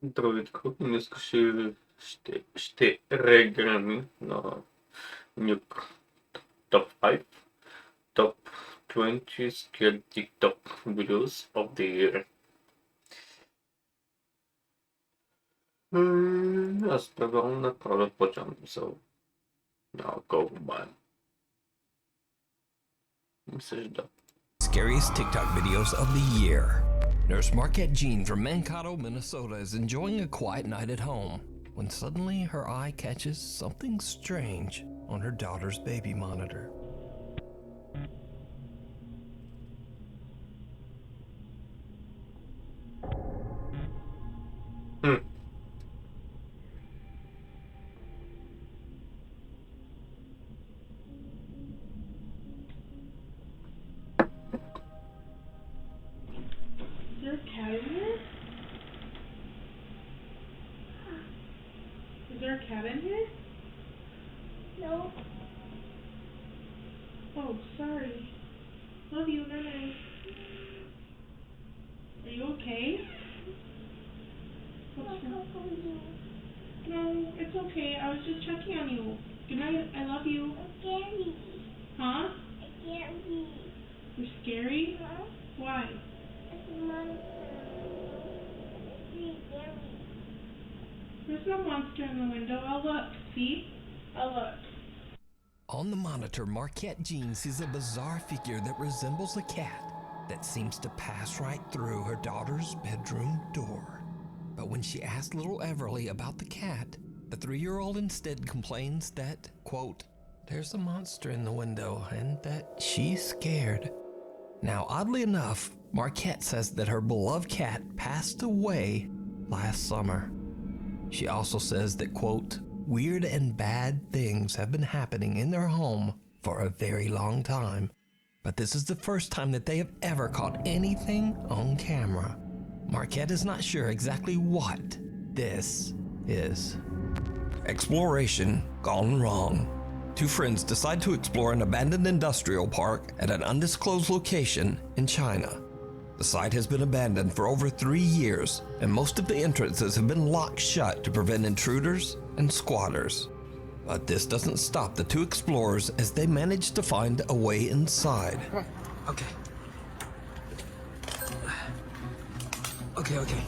Здравейте, днес ще реагираме на Nuke Top 5 Top 20 Scared TikTok Videos of the Year. Аз предлагам да правя почвам so now go by. Мислиш да. Scariest TikTok videos of the year. Nurse Marquette Jean from Mankato, Minnesota is enjoying a quiet night at home when suddenly her eye catches something strange on her daughter's baby monitor. Is there a cat in here? Is there a cat in here? No. Oh, sorry. Love you, Nana. Are you okay? What's wrong? No, it's okay. I was just checking on you. Good night. I love you. Scary. Huh? Scary. You're scary? Huh? Why? It's a monster. It's scary. There's no monster in the window. I'll look. See? I'll look. On the monitor, Marquette Jean sees a bizarre figure that resembles a cat that seems to pass right through her daughter's bedroom door. But when she asks little Everly about the cat, the 3-year-old instead complains that, quote, there's a monster in the window and that she's scared. Now, oddly enough, Marquette says that her beloved cat passed away last summer. She also says that, quote, weird and bad things have been happening in their home for a very long time, but this is the first time that they have ever caught anything on camera. Marquette is not sure exactly what this is. Exploration gone wrong. Two friends decide to explore an abandoned industrial park at an undisclosed location in China. The site has been abandoned for over 3 years, and most of the entrances have been locked shut to prevent intruders and squatters. But this doesn't stop the two explorers as they manage to find a way inside. Okay. Okay.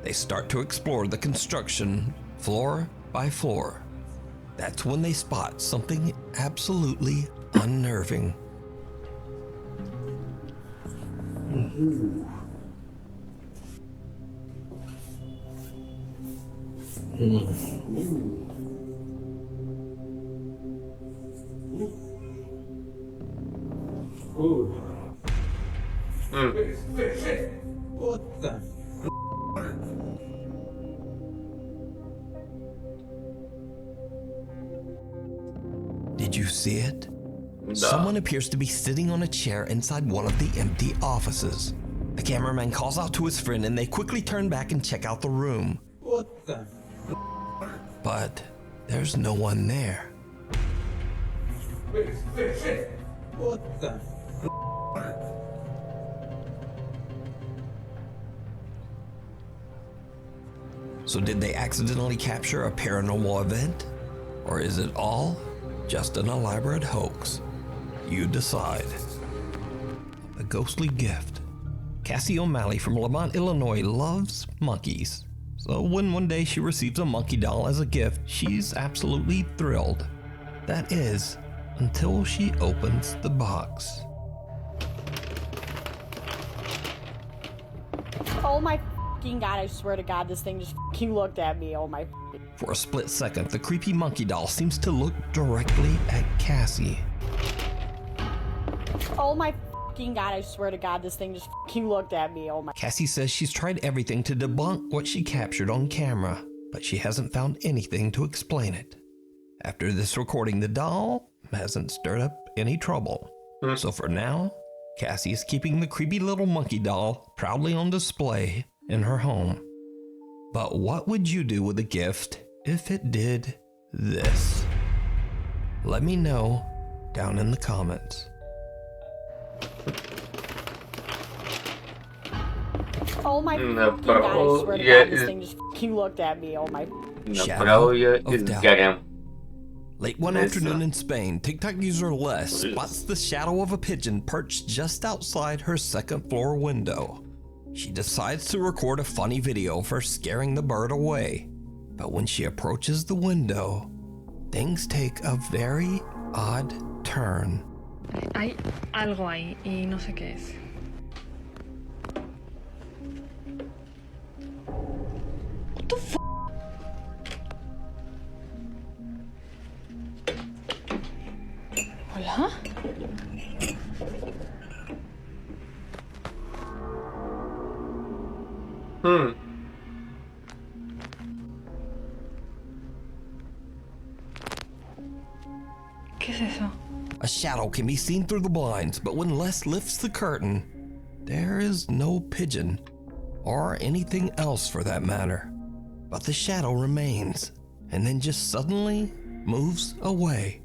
They start to explore the construction floor by floor. That's when they spot something absolutely unnerving. What the? Did you see it? Da. Someone appears to be sitting on a chair inside one of the empty offices. The cameraman calls out to his friend and they quickly turn back and check out the room. What the? But there's no one there. What the? So did they accidentally capture a paranormal event? Or is it all just an elaborate hoax? You decide. A ghostly gift. Cassie O'Malley from Lamont, Illinois loves monkeys. So when one day she receives a monkey doll as a gift, she's absolutely thrilled. That is, until she opens the box. Oh my fucking god, I swear to god, this thing just fucking looked at me. Oh my. For a split second, the creepy monkey doll seems to look directly at Cassie. Oh my fucking god, I swear to god, this thing just fucking looked at me. Oh my. Cassie says she's tried everything to debunk what she captured on camera, but she hasn't found anything to explain it. After this recording, the doll hasn't stirred up any trouble. So for now, Cassie is keeping the creepy little monkey doll proudly on display in her home. But what would you do with a gift if it did this? Let me know down in the comments. Oh my No, fucking god, I bro, swear to yeah, god, this thing just fucking looked at me. Oh my. Направо of doubt. изгарям. Late one Yes, afternoon sir. in Spain, TikTok user Les Yes. spots the shadow of a pigeon perched just outside her second floor window. She decides to record a funny video for scaring the bird away. But when she approaches the window, things take a very odd turn. Hay algo ahí y no sé qué es. What the f? Hola. ¿Qué es eso? A shadow can be seen through the blinds, but when Les lifts the curtain, there is no pigeon, or anything else for that matter. But the shadow remains, and then just suddenly moves away.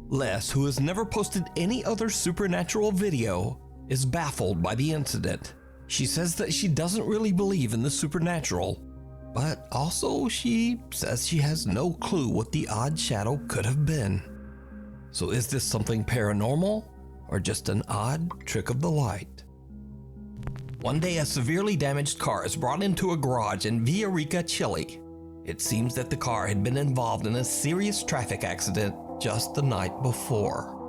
Les, who has never posted any other supernatural video, is baffled by the incident. She says that she doesn't really believe in the supernatural, but also she says she has no clue what the odd shadow could have been. So is this something paranormal, or just an odd trick of the light? One day, a severely damaged car is brought into a garage in Villarrica, Chile. It seems that the car had been involved in a serious traffic accident just the night before.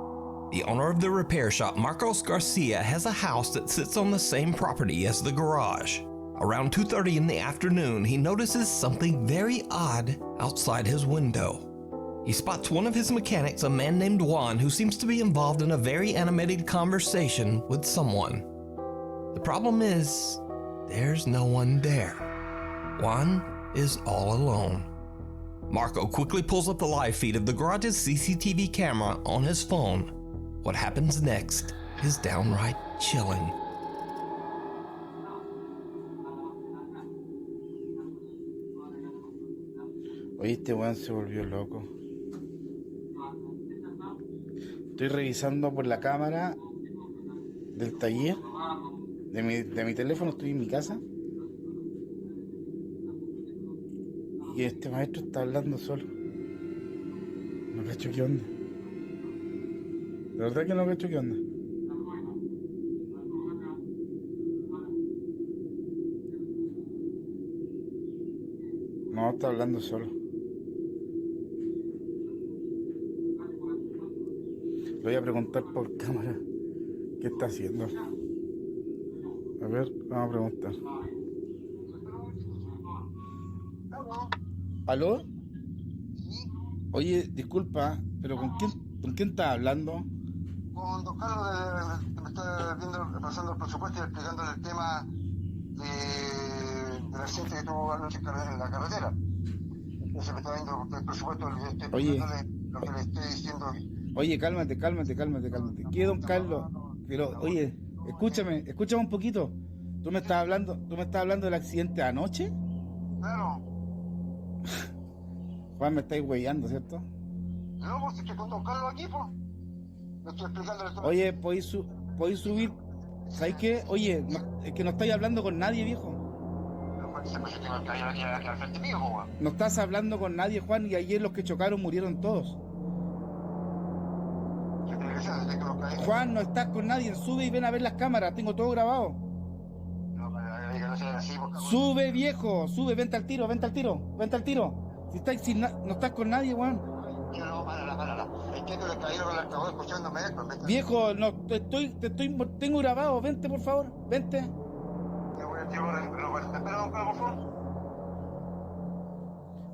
The owner of the repair shop, Marcos Garcia, has a house that sits on the same property as the garage. Around 2:30 in the afternoon, he notices something very odd outside his window. He spots one of his mechanics, a man named Juan, who seems to be involved in a very animated conversation with someone. The problem is, there's no one there. Juan is all alone. Marco quickly pulls up the live feed of the garage's CCTV camera on his phone. What happens next is downright chilling. Oye, este weón se volvió loco. Estoy revisando por la cámara del taller de mi teléfono, estoy en mi casa. Y este maestro está hablando solo. No cacho qué onda. De verdad que no cacho qué onda. No, está hablando solo. Le voy a preguntar por cámara qué está haciendo. A ver, vamos a preguntar. ¿Aló? Oye, disculpa, pero ¿con quién estás hablando? Con don Carlos, que me está viendo, pasando el presupuesto y explicándole el tema del accidente que tuvo anoche en la carretera. Entonces me está viendo el presupuesto, le estoy explicándole lo que le estoy diciendo. Oye, cálmate. ¿Qué, don Carlos? Pero, oye, escúchame un poquito. ¿Tú me estás hablando del accidente de anoche? Claro. Juan, me estáis huellando, ¿cierto? No, pues estoy con don Carlos aquí, pues. Le estoy explicándole todo. Oye, ¿podéis subir? ¿Sabes qué? Oye, es que no estáis hablando con nadie, viejo. No estás hablando con nadie, Juan, y ayer los que chocaron murieron todos. Juan, no estás con nadie, sube y ven a ver las cámaras, tengo todo grabado. Sube, viejo, sube, vente al tiro. Si no estás con nadie, Juan. Viejo, no, tengo grabado, vente por favor, vente.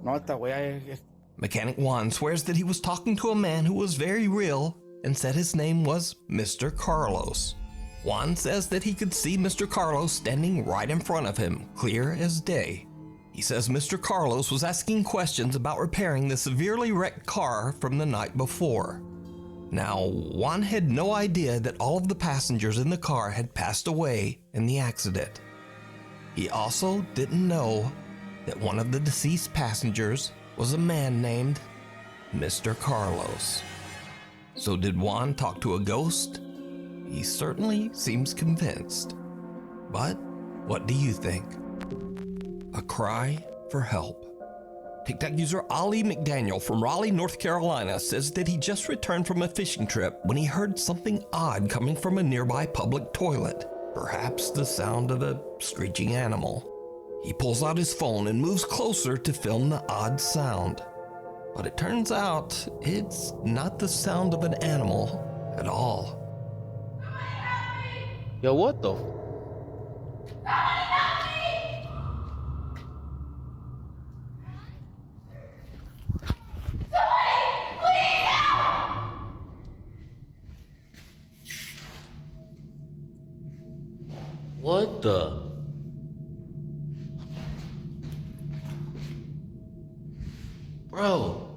No, esta weá es... Mechanic Juan swears that he was talking to a man who was very real and said his name was Mr. Carlos. Juan says that he could see Mr. Carlos standing right in front of him, clear as day. He says Mr. Carlos was asking questions about repairing the severely wrecked car from the night before. Now, Juan had no idea that all of the passengers in the car had passed away in the accident. He also didn't know that one of the deceased passengers was a man named Mr. Carlos. So did Juan talk to a ghost? He certainly seems convinced. But What do you think? A cry for help. TikTok user Ali McDaniel from Raleigh, North Carolina says that he just returned from a fishing trip when he heard something odd coming from a nearby public toilet. Perhaps the sound of a screeching animal. He pulls out his phone and moves closer to film the odd sound. But it turns out it's not the sound of an animal at all. Yo, what the? What the? Bro.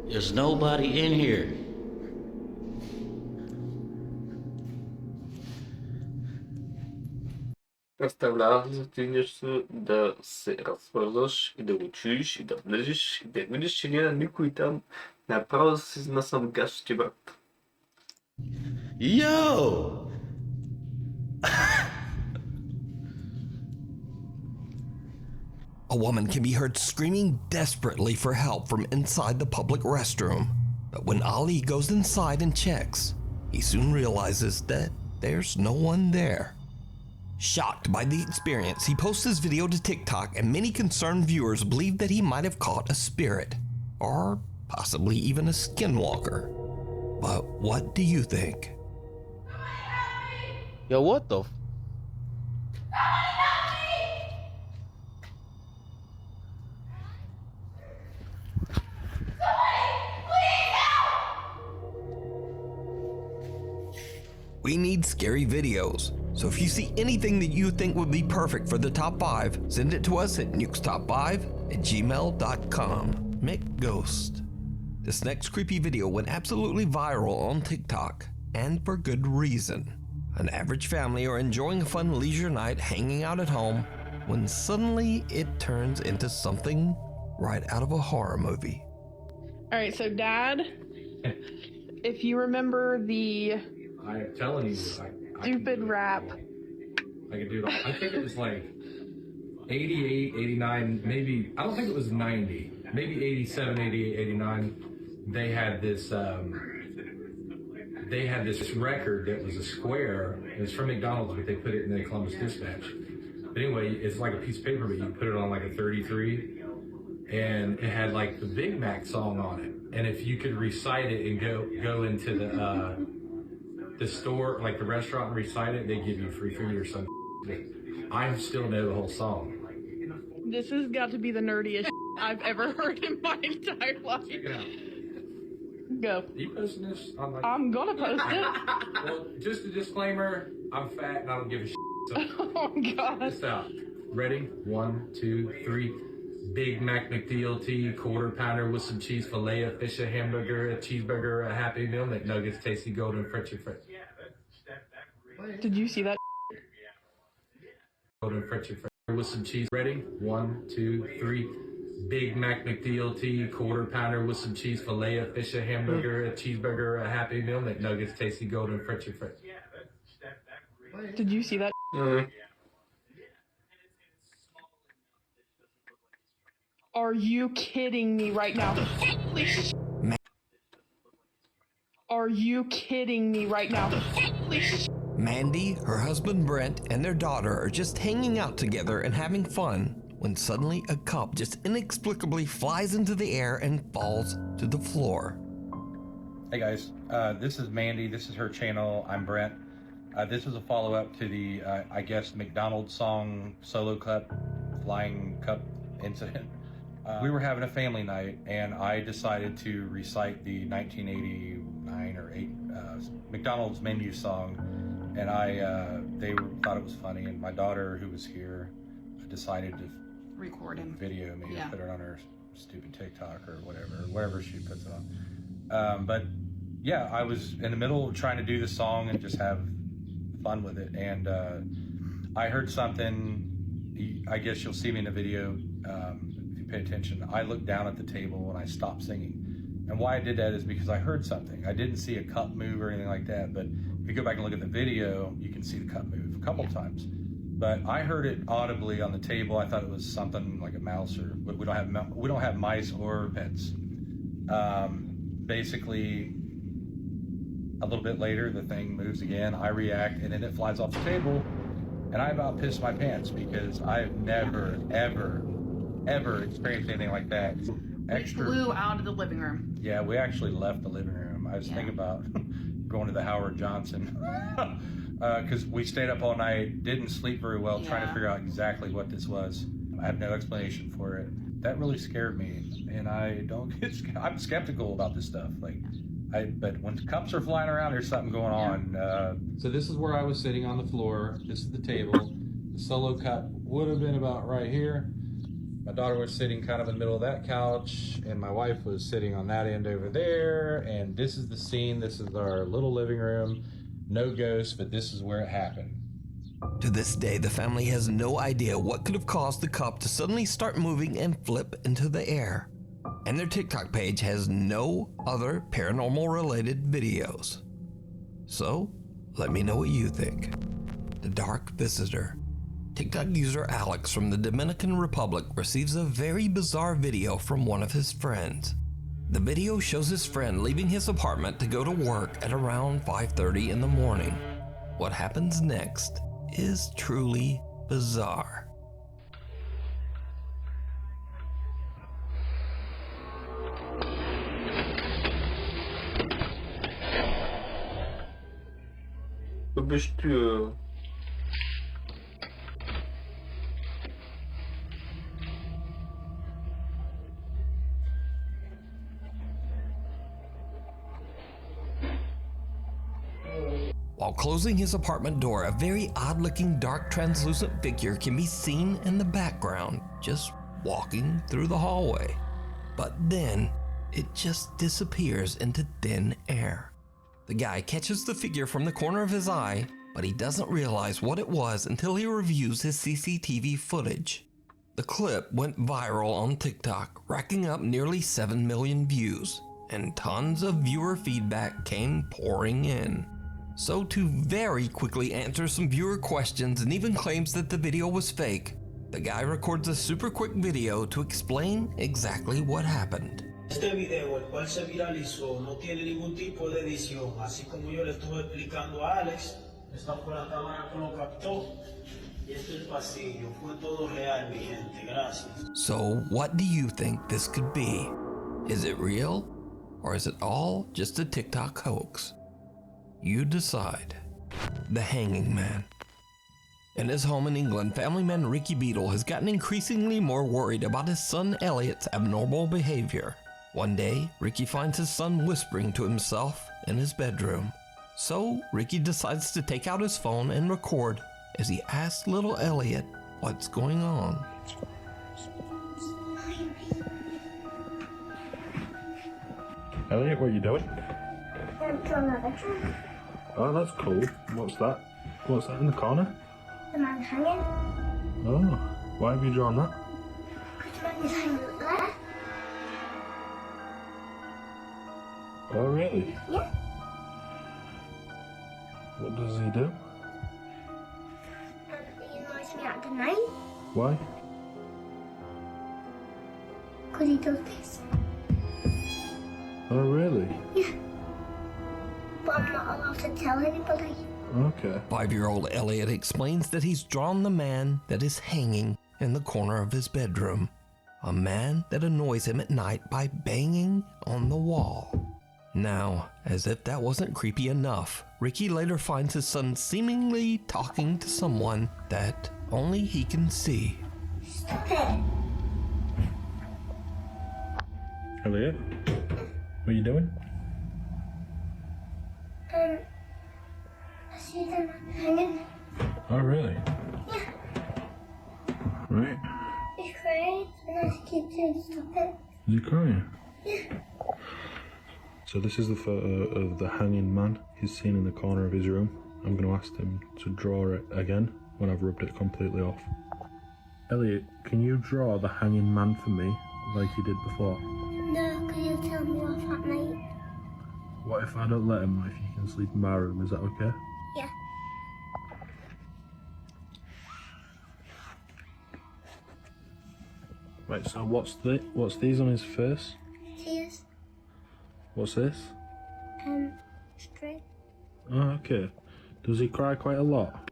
There's nobody in here. Представлявам за ти нещо да се развързваш и да го чуеш и да влезеш и да видиш, че няма никой там. Направо да си насам гащи, брат. Yo! A woman can be heard screaming desperately for help from inside the public restroom. But when Ali goes inside and checks, he soon realizes that there's no one there. Shocked by the experience, he posts his video to TikTok, and many concerned viewers believe that he might have caught a spirit, or possibly even a skinwalker. But what do you think? Yo, what the? We need scary videos, so if you see anything that you think would be perfect for the top 5, send it to us at nukestop5@gmail.com. McGhost. This next creepy video went absolutely viral on TikTok, and for good reason. An average family are enjoying a fun leisure night hanging out at home when suddenly it turns into something right out of a horror movie. Alright, so Dad, if you remember the I'm telling you, stupid rap. I could do it all. I think it was like 88, 89, maybe, I don't think it was 90, maybe 87, 88, 89. They had this record that was a square. It was from McDonald's, but they put it in the Columbus Dispatch. But anyway, it's like a piece of paper, but you put it on like a 33, and it had like the Big Mac song on it. And if you could recite it and go into the store, like the restaurant, and recite it, they give you free food or something. I still know the whole song. This has got to be the nerdiest I've ever heard in my entire life. Check it out. Go. Are you posting this on like... I'm gonna post it. Well, just a disclaimer, I'm fat and I don't give a shit. So Oh god. check this out. Ready? 1, 2, 3. Big Mac McDLT, quarter pounder with some cheese, filet of fish, a hamburger, a cheeseburger, a Happy Meal, McNuggets, tasty golden French and French. Did you see that? Golden French and French with some cheese. Ready? 1, 2, 3. Big Mac McDLT, quarter pounder with some cheese, filet of fish, a hamburger, a cheeseburger, a Happy Meal, McNuggets, tasty golden French and French. Did you see that? Are you kidding me right now? Holy sh- Are you kidding me right now? Holy sh- Mandy, her husband Brent, and their daughter are just hanging out together and having fun when suddenly a cup just inexplicably flies into the air and falls to the floor. Hey guys, this is Mandy. This is her channel. I'm Brent. This is a follow-up to the, I guess, McDonald's song Solo Cup, Flying Cup incident. We were having a family night, and I decided to recite the 1989 or 8 McDonald's menu song, and they thought it was funny, and my daughter, who was here, decided to Record him. video me Yeah. and put it on her stupid TikTok or wherever she puts it on. But yeah, I was in the middle of trying to do the song and just have fun with it, and I heard something. I guess you'll see me in the video if you pay attention. I looked down at the table and I stopped singing, And why I did that is because I heard something. I didn't see a cup move or anything like that, but if you go back and look at the video, you can see the cup move a couple times. But I heard it audibly on the table. I thought it was something like a mouse, or we don't have mice or pets. Basically, a little bit later, the thing moves again. I react, and then it flies off the table, and I about pissed my pants because I've never, ever experienced anything like that. We flew out of the living room. Yeah, we actually left the living room. I was thinking about going to the Howard Johnson because we stayed up all night, didn't sleep very well, trying to figure out exactly what this was. I have no explanation for it. That really scared me, and I'm skeptical about this stuff. But when cups are flying around, there's something going on. So this is where I was sitting on the floor. This is the table. The solo cup would have been about right here. My daughter was sitting kind of in the middle of that couch, and my wife was sitting on that end over there. And this is the scene. This is our little living room. No ghosts, but this is where it happened. To this day, the family has no idea what could have caused the cup to suddenly start moving and flip into the air. And their TikTok page has no other paranormal related videos. So, let me know what you think. The Dark Visitor. TikTok user Alex from the Dominican Republic receives a very bizarre video from one of his friends. The video shows his friend leaving his apartment to go to work at around 5:30 in the morning. What happens next is truly bizarre. While closing his apartment door, a very odd-looking dark translucent figure can be seen in the background, just walking through the hallway. But then, it just disappears into thin air. The guy catches the figure from the corner of his eye, but he doesn't realize what it was until he reviews his CCTV footage. The clip went viral on TikTok, racking up nearly 7 million views, and tons of viewer feedback came pouring in. So to very quickly answer some viewer questions and even claims that the video was fake, the guy records a super quick video to explain exactly what happened. Este video, el cual se viralizó, no tiene ningún tipo de edición, así como yo le estuve explicando a Alex. Esta fue la cámara que lo captó, y este es el pasillo, fue todo real, mi gente, gracias. So what do you think this could be? Is it real? Or is it all just a TikTok hoax? You decide. The Hanging Man. In his home in England, family man Ricky Beadle has gotten increasingly more worried about his son Elliot's abnormal behavior. One day, Ricky finds his son whispering to himself in his bedroom. So, Ricky decides to take out his phone and record as he asks little Elliot what's going on. Elliot, what are you doing? I'm drawing a picture. Oh, that's cool. What's that? What's that in the corner? The man hanging. Oh, why have you drawn that? Because the man is hanging up there. Oh, really? Yeah. What does he do? He annoys me at the night. Why? Because he does this. Oh, really? Yeah. But I'm not allowed to tell anybody. Okay. 5-year-old Elliot explains that he's drawn the man that is hanging in the corner of his bedroom. A man that annoys him at night by banging on the wall. Now, as if that wasn't creepy enough, Ricky later finds his son seemingly talking to someone that only he can see. Stop it. Elliot, what are you doing? I see the man hanging. Oh, really? Yeah. Right. He's crying, and I keep saying stop it. Is he crying? Yeah. So this is the photo of the hanging man he's seen in the corner of his room. I'm going to ask him to draw it again when I've rubbed it completely off. Elliot, can you draw the hanging man for me like you did before? No, can you tell me what's happening? What if I don't let him? What if you can sleep in my room? Is that okay? Yeah. Right, so what's these on his face? Tears. What's this? Straight. Oh, okay. Does he cry quite a lot?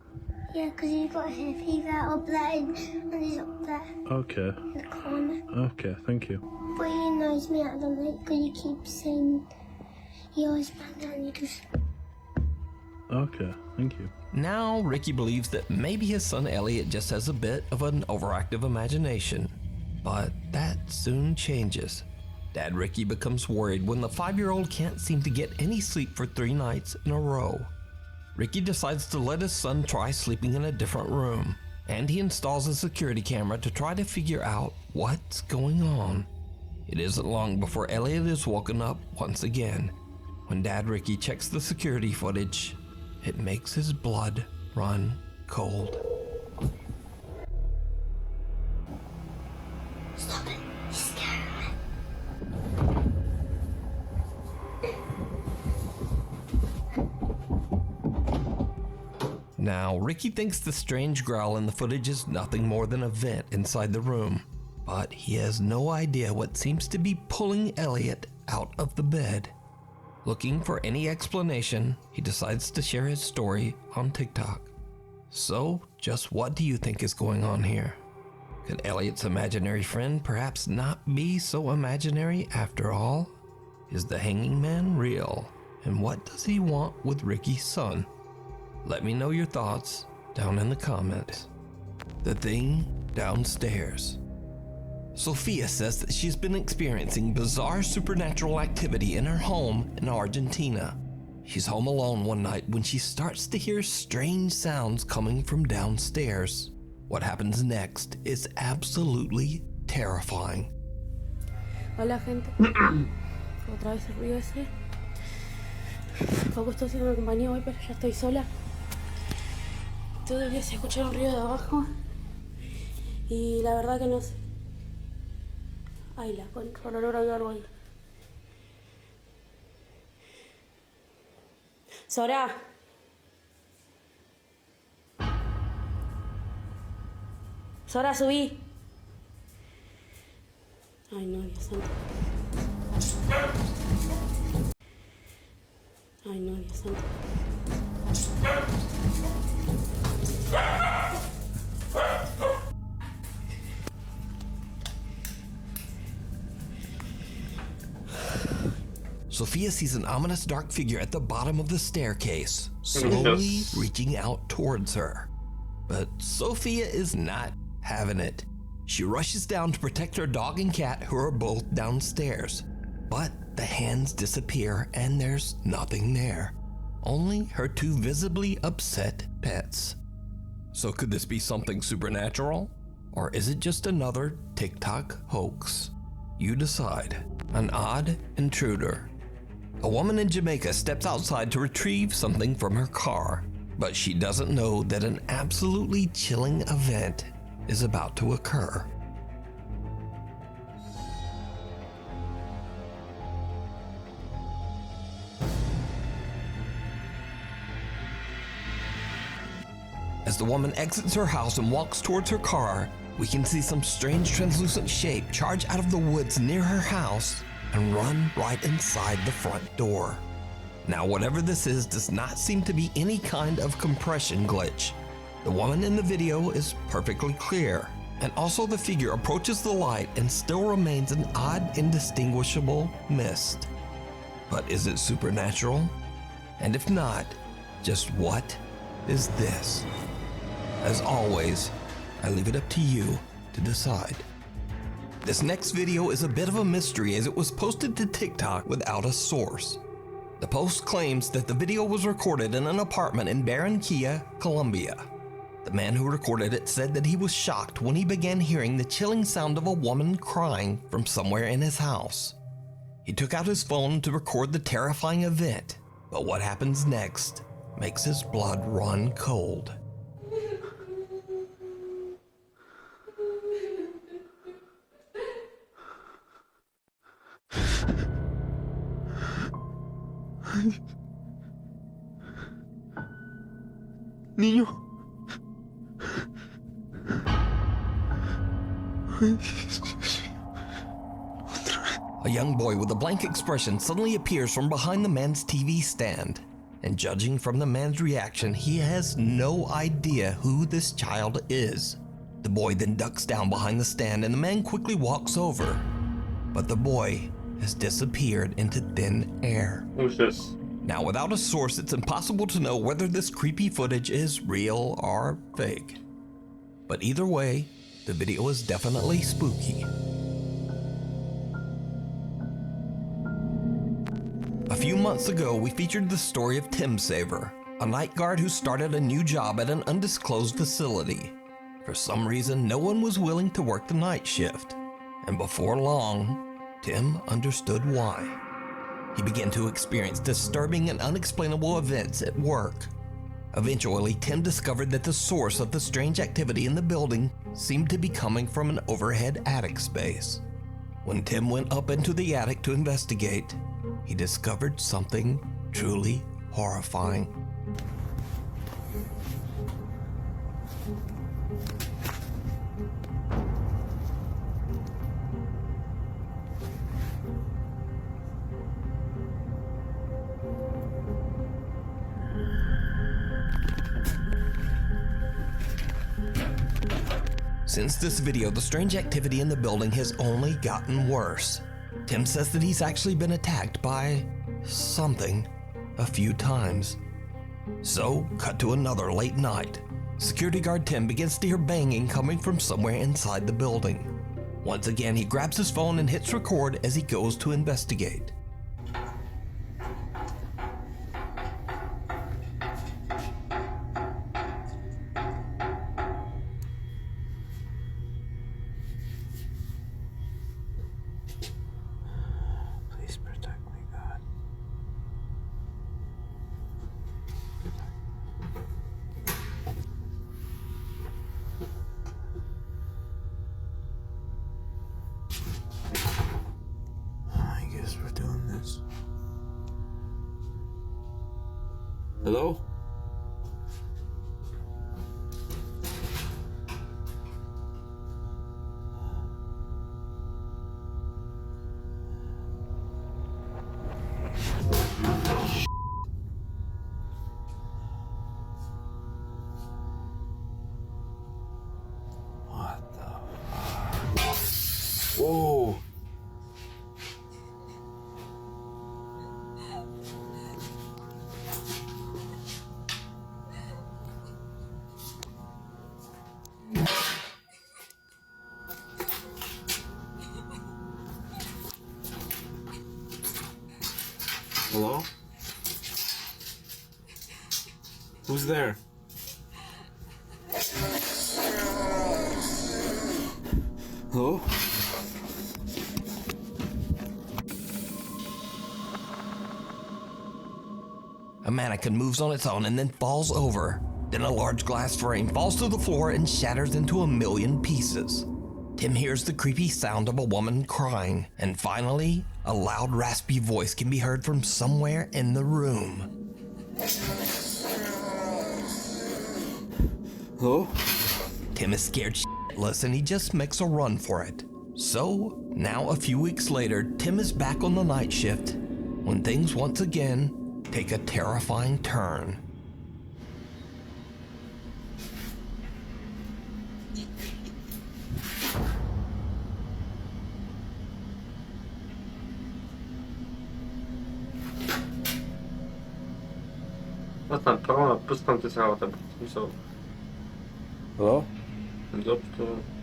Yeah, because he's got hair fever up there and he's up there Okay. in the corner. Okay, thank you. But he annoys me at the night because he keeps saying he always bangs on you just... Okay, thank you. Now, Ricky believes that maybe his son Elliot just has a bit of an overactive imagination. But that soon changes. Dad Ricky becomes worried when the 5-year-old can't seem to get any sleep for 3 nights in a row. Ricky decides to let his son try sleeping in a different room, and he installs a security camera to try to figure out what's going on. It isn't long before Elliot is woken up once again. When Dad Ricky checks the security footage, it makes his blood run cold. Stop it. He's scaring me. Now, Ricky thinks the strange growl in the footage is nothing more than a vent inside the room, but he has no idea what seems to be pulling Elliot out of the bed. Looking for any explanation, he decides to share his story on TikTok. So, just what do you think is going on here? Could Elliot's imaginary friend perhaps not be so imaginary after all? Is the hanging man real? And what does he want with Ricky's son? Let me know your thoughts down in the comments. The thing downstairs. Sophia says that she's been experiencing bizarre supernatural activity in her home in Argentina. She's home alone one night when she starts to hear strange sounds coming from downstairs. What happens next is absolutely terrifying. Hola, gente. Otra vez el ruido ese. Poco estoy haciendo compañía hoy, pero ya estoy sola. Todavía se escucha un ruido de abajo. Y la verdad que no sé. Ay, la concha, el olor hay algo ahí. Sora. Sora, subí. Ay, no, Dios santo. Ay, no, Dios santo. Sophia sees an ominous dark figure at the bottom of the staircase, slowly reaching out towards her. But Sophia is not having it. She rushes down to protect her dog and cat, who are both downstairs. But the hands disappear and there's nothing there. Only her 2 visibly upset pets. So could this be something supernatural? Or is it just another TikTok hoax? You decide. An odd intruder. A woman in Jamaica steps outside to retrieve something from her car, but she doesn't know that an absolutely chilling event is about to occur. As the woman exits her house and walks towards her car, we can see some strange translucent shape charge out of the woods near her house and run right inside the front door. Now, whatever this is does not seem to be any kind of compression glitch. The woman in the video is perfectly clear, and also the figure approaches the light and still remains an odd, indistinguishable mist. But is it supernatural? And if not, just what is this? As always, I leave it up to you to decide. This next video is a bit of a mystery as it was posted to TikTok without a source. The post claims that the video was recorded in an apartment in Barranquilla, Colombia. The man who recorded it said that he was shocked when he began hearing the chilling sound of a woman crying from somewhere in his house. He took out his phone to record the terrifying event, but what happens next makes his blood run cold. Niño. A young boy with a blank expression suddenly appears from behind the man's TV stand. And judging from the man's reaction, he has no idea who this child is. The boy then ducks down behind the stand and the man quickly walks over. But the boy has disappeared into thin air. Who's this? Now, without a source, it's impossible to know whether this creepy footage is real or fake. But either way, the video is definitely spooky. A few months ago, we featured the story of Tim Saver, a night guard who started a new job at an undisclosed facility. For some reason, no one was willing to work the night shift. And before long, Tim understood why. He began to experience disturbing and unexplainable events at work. Eventually, Tim discovered that the source of the strange activity in the building seemed to be coming from an overhead attic space. When Tim went up into the attic to investigate, he discovered something truly horrifying. Since this video, the strange activity in the building has only gotten worse. Tim says that he's actually been attacked by something a few times. So, cut to another late night. Security guard Tim begins to hear banging coming from somewhere inside the building. Once again, he grabs his phone and hits record as he goes to investigate. Hello? What the fuck? Whoa. Hello? Who's there? Hello? A mannequin moves on its own and then falls over. Then a large glass frame falls to the floor and shatters into a million pieces. Tim hears the creepy sound of a woman crying, and finally, a loud raspy voice can be heard from somewhere in the room. Hello? Tim is scared shitless and he just makes a run for it. So, now a few weeks later, Tim is back on the night shift when things once again take a terrifying turn. Tam prova, pustám ty se autem. Jsou. Hello? Dobře.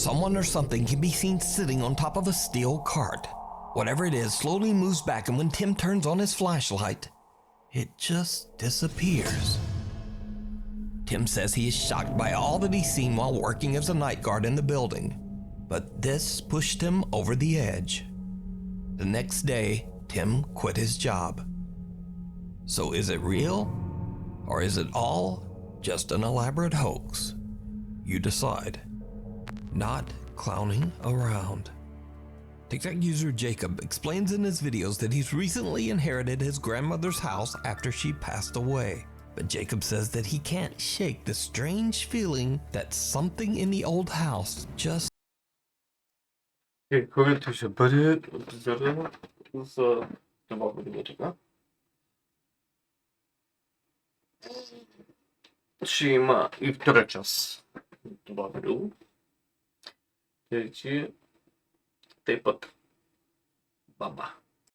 someone or something can be seen sitting on top of a steel cart. Whatever it is slowly moves back, and when Tim turns on his flashlight, it just disappears. Tim says he is shocked by all that he's seen while working as a night guard in the building, but this pushed him over the edge. The next day, Tim quit his job. So is it real? Or is it all just an elaborate hoax? You decide. Not clowning around. TikTok user Jacob explains in his videos that he's recently inherited his grandmother's house after she passed away. But Jacob says that he can't shake the strange feeling that something in the old house just... Kończy się bry, z добавления. Ще има и втора част добавил. Тъй, че тъй път баба.